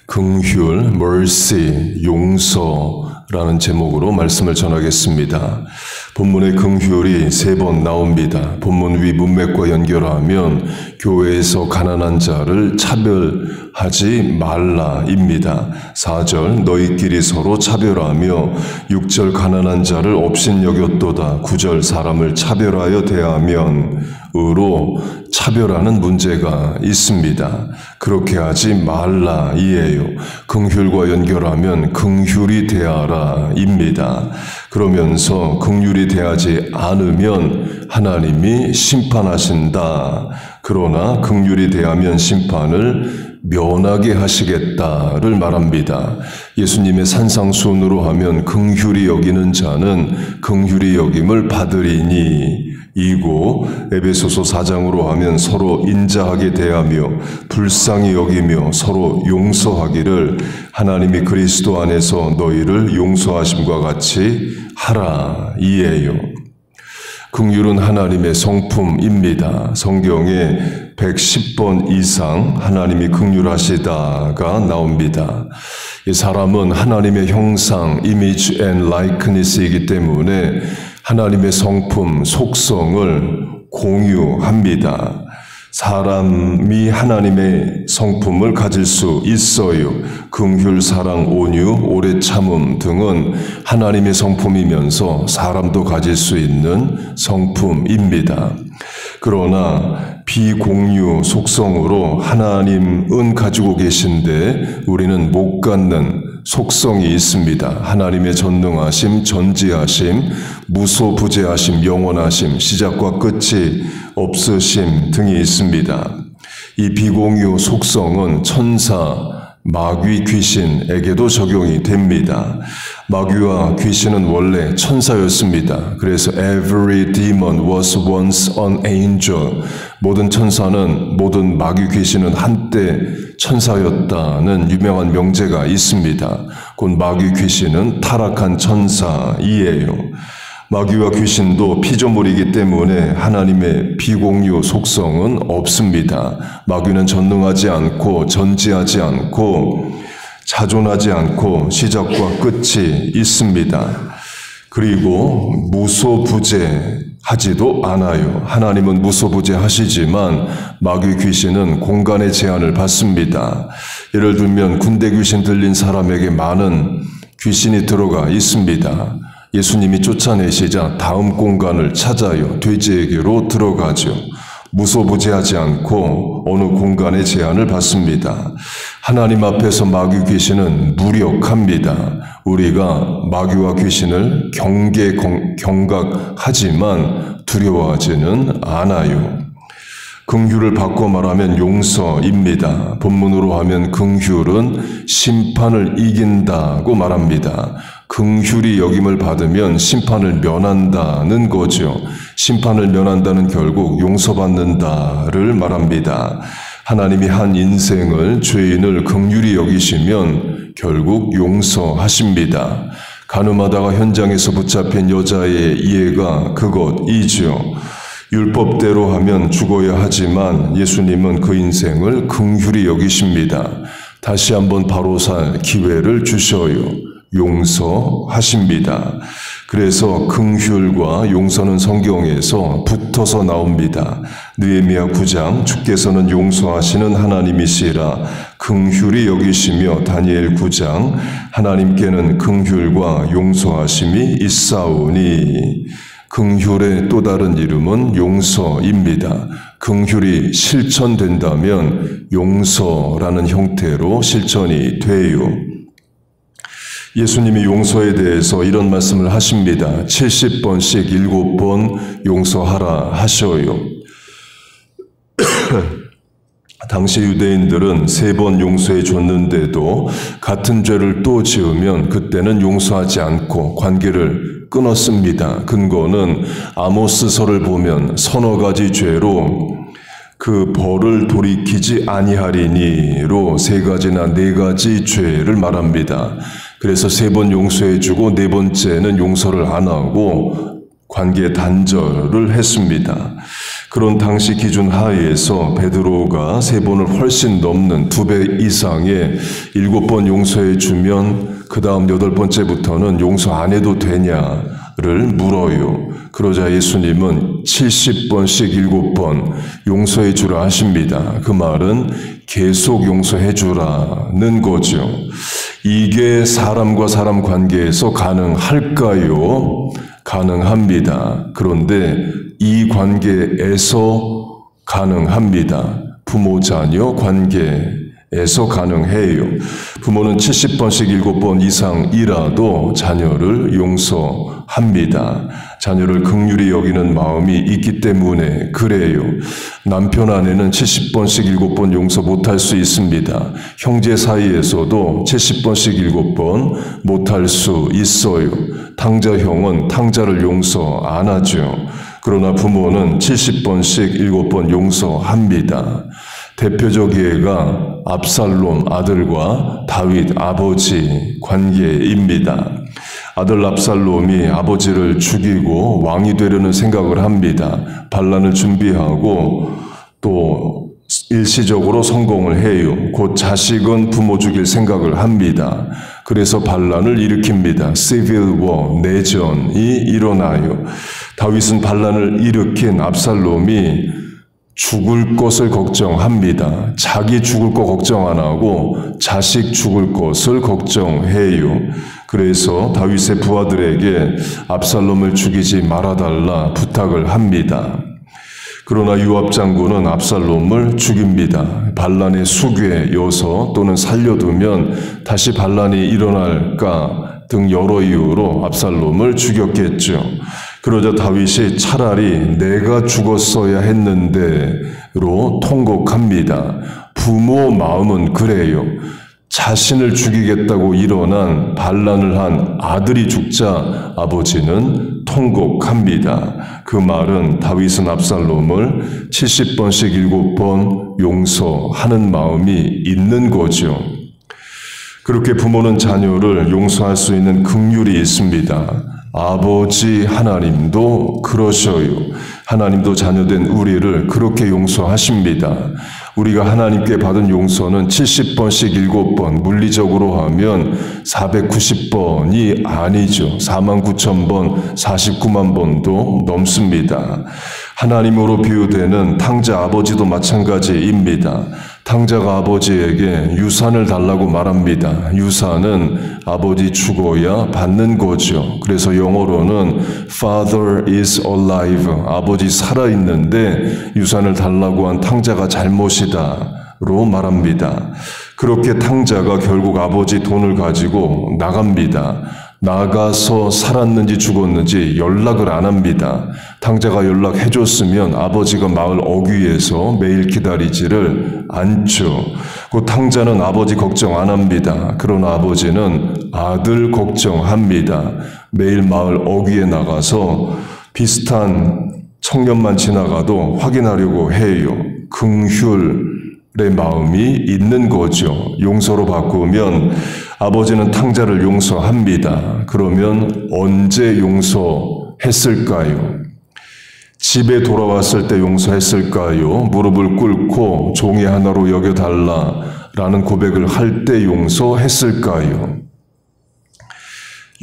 긍휼, mercy, 용서라는 제목으로 말씀을 전하겠습니다. 본문의 긍휼이 3번 나옵니다. 본문 위 문맥과 연결하면 교회에서 가난한 자를 차별하지 말라입니다. 4절 너희끼리 서로 차별하며 6절 가난한 자를 업신여겼도다. 9절 사람을 차별하여 대하면 으로 차별하는 문제가 있습니다. 그렇게 하지 말라 이에요. 긍휼과 연결하면 긍휼히 대하라 입니다. 그러면서 긍휼히 대하지 않으면 하나님이 심판하신다. 그러나 긍휼히 대하면 심판을 면하게 하시겠다를 말합니다. 예수님의 산상수훈으로 하면 긍휼히 여기는 자는 긍휼히 여김을 받으리니 이고 에베소서 4장으로 하면 서로 인자하게 대하며 불쌍히 여기며 서로 용서하기를 하나님이 그리스도 안에서 너희를 용서하심과 같이 하라 이에요. 긍휼은 하나님의 성품입니다. 성경에 110번 이상 하나님이 긍휼하시다가 나옵니다. 이 사람은 하나님의 형상, image and likenes이기 때문에 하나님의 성품, 속성을 공유합니다. 사람이 하나님의 성품을 가질 수 있어요. 긍휼, 사랑, 온유, 오래 참음 등은 하나님의 성품이면서 사람도 가질 수 있는 성품입니다. 그러나 비공유 속성으로 하나님은 가지고 계신데 우리는 못 갖는 속성이 있습니다. 하나님의 전능하심, 전지하심, 무소부재하심, 영원하심, 시작과 끝이 없으심 등이 있습니다. 이 비공유 속성은 천사, 마귀, 귀신에게도 적용이 됩니다. 마귀와 귀신은 원래 천사였습니다. 그래서 every demon was once an angel. 모든 천사는, 모든 마귀, 귀신은 한때 천사였다는 유명한 명제가 있습니다. 곧 마귀, 귀신은 타락한 천사이에요. 마귀와 귀신도 피조물이기 때문에 하나님의 비공유 속성은 없습니다. 마귀는 전능하지 않고 전지하지 않고 자존하지 않고 시작과 끝이 있습니다. 그리고 무소부재하지도 않아요. 하나님은 무소부재하시지만 마귀 귀신은 공간의 제한을 받습니다. 예를 들면 군대 귀신 들린 사람에게 많은 귀신이 들어가 있습니다. 예수님이 쫓아내시자 다음 공간을 찾아요. 돼지에게로 들어가죠. 무소부재하지 않고 어느 공간의 제한을 받습니다. 하나님 앞에서 마귀 귀신은 무력합니다. 우리가 마귀와 귀신을 경각하지만 두려워하지는 않아요. 긍휼을 바꿔 말하면 용서입니다. 본문으로 하면 긍휼은 심판을 이긴다고 말합니다. 긍휼히 여김을 받으면 심판을 면한다는 거죠. 심판을 면한다는 결국 용서받는다를 말합니다. 하나님이 한 인생을 죄인을 긍휼히 여기시면 결국 용서하십니다. 가늠하다가 현장에서 붙잡힌 여자의 이해가 그것이죠. 율법대로 하면 죽어야 하지만 예수님은 그 인생을 긍휼히 여기십니다. 다시 한번 바로 살 기회를 주셔요. 용서하십니다. 그래서 긍휼과 용서는 성경에서 붙어서 나옵니다. 느헤미야 9장 주께서는 용서하시는 하나님이시라 긍휼히 여기시며 다니엘 9장 하나님께는 긍휼과 용서하심이 있사오니 긍휼의 또 다른 이름은 용서입니다. 긍휼이 실천된다면 용서라는 형태로 실천이 돼요. 예수님이 용서에 대해서 이런 말씀을 하십니다. 70번씩 7번 용서하라 하셔요. 당시 유대인들은 3번 용서해 줬는데도 같은 죄를 또 지으면 그때는 용서하지 않고 관계를 끊었습니다. 근거는 아모스서를 보면 서너 가지 죄로 그 벌을 돌이키지 아니하리니로 3가지나 4가지 죄를 말합니다. 그래서 3번 용서해주고 4번째는 용서를 안 하고 관계 단절을 했습니다. 그런 당시 기준 하에서 베드로가 3번을 훨씬 넘는 2배 이상의 7번 용서해 주면 그 다음 8번째부터는 용서 안 해도 되냐를 물어요. 그러자 예수님은 70번씩 7번 용서해 주라 하십니다. 그 말은 계속 용서해 주라는 거죠. 이게 사람과 사람 관계에서 가능할까요? 가능합니다. 그런데 이 관계에서 가능합니다. 부모 자녀 관계에서 가능해요. 부모는 70번씩 7번 이상이라도 자녀를 용서합니다. 자녀를 긍휼히 여기는 마음이 있기 때문에 그래요. 남편 아내는 70번씩 7번 용서 못할 수 있습니다. 형제 사이에서도 70번씩 7번 못할 수 있어요. 탕자 형은 탕자를 용서 안 하죠. 그러나 부모는 70번씩 7번 용서합니다. 대표적 예가 압살롬 아들과 다윗 아버지 관계입니다. 아들 압살롬이 아버지를 죽이고 왕이 되려는 생각을 합니다. 반란을 준비하고 또 일시적으로 성공을 해요. 곧 자식은 부모 죽일 생각을 합니다. 그래서 반란을 일으킵니다. Civil War, 내전이 일어나요. 다윗은 반란을 일으킨 압살롬이 죽을 것을 걱정합니다. 자기 죽을 거 걱정 안 하고 자식 죽을 것을 걱정해요. 그래서 다윗의 부하들에게 압살롬을 죽이지 말아달라 부탁을 합니다. 그러나 요압 장군은 압살롬을 죽입니다. 반란의 수괴여서 또는 살려두면 다시 반란이 일어날까 등 여러 이유로 압살롬을 죽였겠죠. 그러자 다윗이 차라리 내가 죽었어야 했는데로 통곡합니다. 부모 마음은 그래요. 자신을 죽이겠다고 일어난 반란을 한 아들이 죽자 아버지는 통곡합니다. 그 말은 다윗은 압살롬을 70번씩 7번 용서하는 마음이 있는 거죠. 그렇게 부모는 자녀를 용서할 수 있는 긍휼이 있습니다. 아버지 하나님도 그러셔요. 하나님도 자녀된 우리를 그렇게 용서하십니다. 우리가 하나님께 받은 용서는 70번씩 7번, 물리적으로 하면 490번이 아니죠. 49,000번, 49만 번도 넘습니다. 하나님으로 비유되는 탕자 아버지도 마찬가지입니다. 탕자가 아버지에게 유산을 달라고 말합니다. 유산은 아버지 죽어야 받는 거죠. 그래서 영어로는 Father is alive, 아버지 살아있는데 유산을 달라고 한 탕자가 잘못이다로 말합니다. 그렇게 탕자가 결국 아버지 돈을 가지고 나갑니다. 나가서 살았는지 죽었는지 연락을 안 합니다. 탕자가 연락해줬으면 아버지가 마을 어귀에서 매일 기다리지를 않죠. 그 탕자는 아버지 걱정 안 합니다. 그러나 아버지는 아들 걱정합니다. 매일 마을 어귀에 나가서 비슷한 청년만 지나가도 확인하려고 해요. 긍휼의 마음이 있는 거죠. 용서로 바꾸면 아버지는 탕자를 용서합니다. 그러면 언제 용서했을까요? 집에 돌아왔을 때 용서했을까요? 무릎을 꿇고 종이 하나로 여겨달라라는 고백을 할 때 용서했을까요?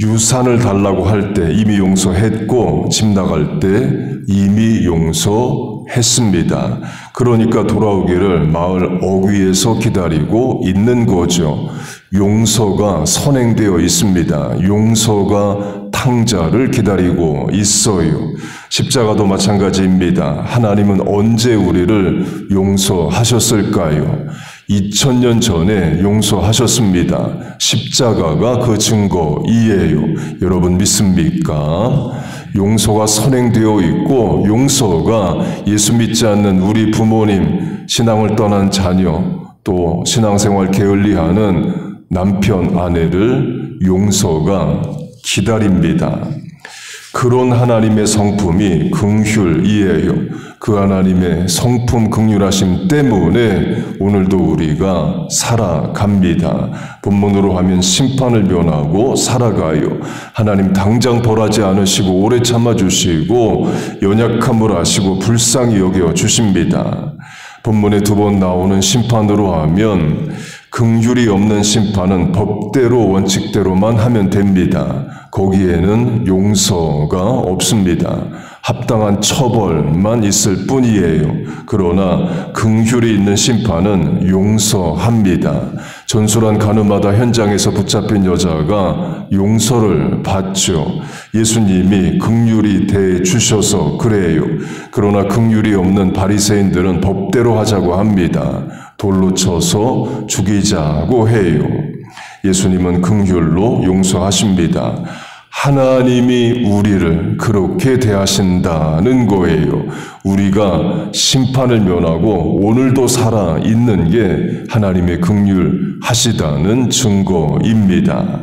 유산을 달라고 할 때 이미 용서했고 집 나갈 때 이미 용서했습니다. 그러니까 돌아오기를 마을 어귀에서 기다리고 있는 거죠. 용서가 선행되어 있습니다. 용서가 탕자를 기다리고 있어요. 십자가도 마찬가지입니다. 하나님은 언제 우리를 용서하셨을까요? 2000년 전에 용서하셨습니다. 십자가가 그 증거이에요. 여러분 믿습니까? 용서가 선행되어 있고 용서가 예수 믿지 않는 우리 부모님, 신앙을 떠난 자녀, 또 신앙생활 게을리하는 남편, 아내를 용서가 기다립니다. 그런 하나님의 성품이 긍휼이에요. 그 하나님의 성품 긍휼하심 때문에 오늘도 우리가 살아갑니다. 본문으로 하면 심판을 면하고 살아가요. 하나님 당장 벌하지 않으시고 오래 참아주시고 연약함을 아시고 불쌍히 여겨 주십니다. 본문에 2번 나오는 심판으로 하면 긍휼이 없는 심판은 법대로 원칙대로만 하면 됩니다. 거기에는 용서가 없습니다. 합당한 처벌만 있을 뿐이에요. 그러나 긍휼이 있는 심판은 용서합니다. 전술한 가늠하다 현장에서 붙잡힌 여자가 용서를 받죠. 예수님이 긍휼히 대해 주셔서 그래요. 그러나 긍휼이 없는 바리새인들은 법대로 하자고 합니다. 돌로 쳐서 죽이자고 해요. 예수님은 긍휼로 용서하십니다. 하나님이 우리를 그렇게 대하신다는 거예요. 우리가 심판을 면하고 오늘도 살아있는 게 하나님의 긍휼하시다는 증거입니다.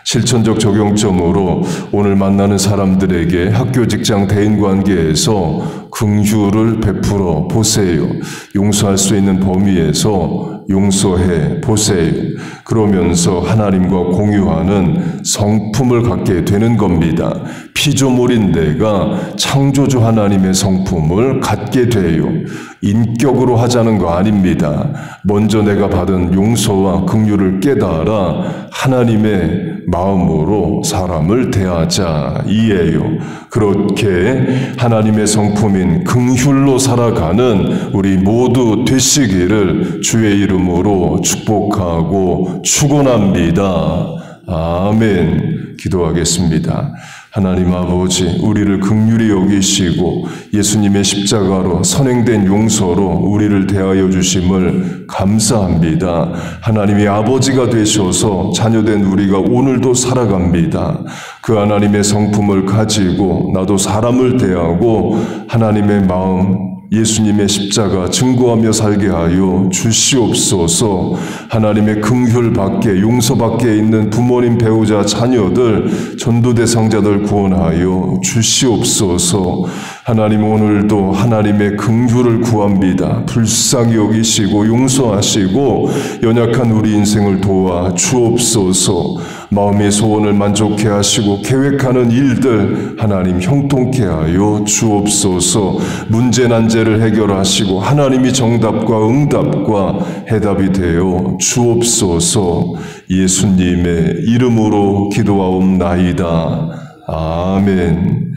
실천적 적용점으로 오늘 만나는 사람들에게 학교, 직장, 대인관계에서 긍휼을 베풀어 보세요. 용서할 수 있는 범위에서 용서해 보세요. 그러면서 하나님과 공유하는 성품을 갖게 되는 겁니다. 피조물인 내가 창조주 하나님의 성품을 갖게 돼요. 인격으로 하자는 거 아닙니다. 먼저 내가 받은 용서와 긍휼을 깨달아 하나님의 마음으로 사람을 대하자 이에요. 그렇게 하나님의 성품인 긍휼로 살아가는 우리 모두 되시기를 주의 이름으로 축복하고 축원합니다. 아멘. 기도하겠습니다. 하나님 아버지, 우리를 긍휼히 여기시고 예수님의 십자가로 선행된 용서로 우리를 대하여 주심을 감사합니다. 하나님이 아버지가 되셔서 자녀된 우리가 오늘도 살아갑니다. 그 하나님의 성품을 가지고 나도 사람을 대하고 하나님의 마음, 예수님의 십자가 증거하며 살게 하여 주시옵소서. 하나님의 긍휼 밖에 용서 밖에 있는 부모님, 배우자, 자녀들, 전도대 상자들 구원하여 주시옵소서. 하나님 오늘도 하나님의 긍휼을 구합니다. 불쌍히 여기시고 용서하시고 연약한 우리 인생을 도와 주옵소서. 마음의 소원을 만족해 하시고 계획하는 일들 하나님 형통케 하여 주옵소서. 문제 난제를 해결하시고 하나님이 정답과 응답과 해답이 되어 주옵소서. 예수님의 이름으로 기도하옵나이다. 아멘.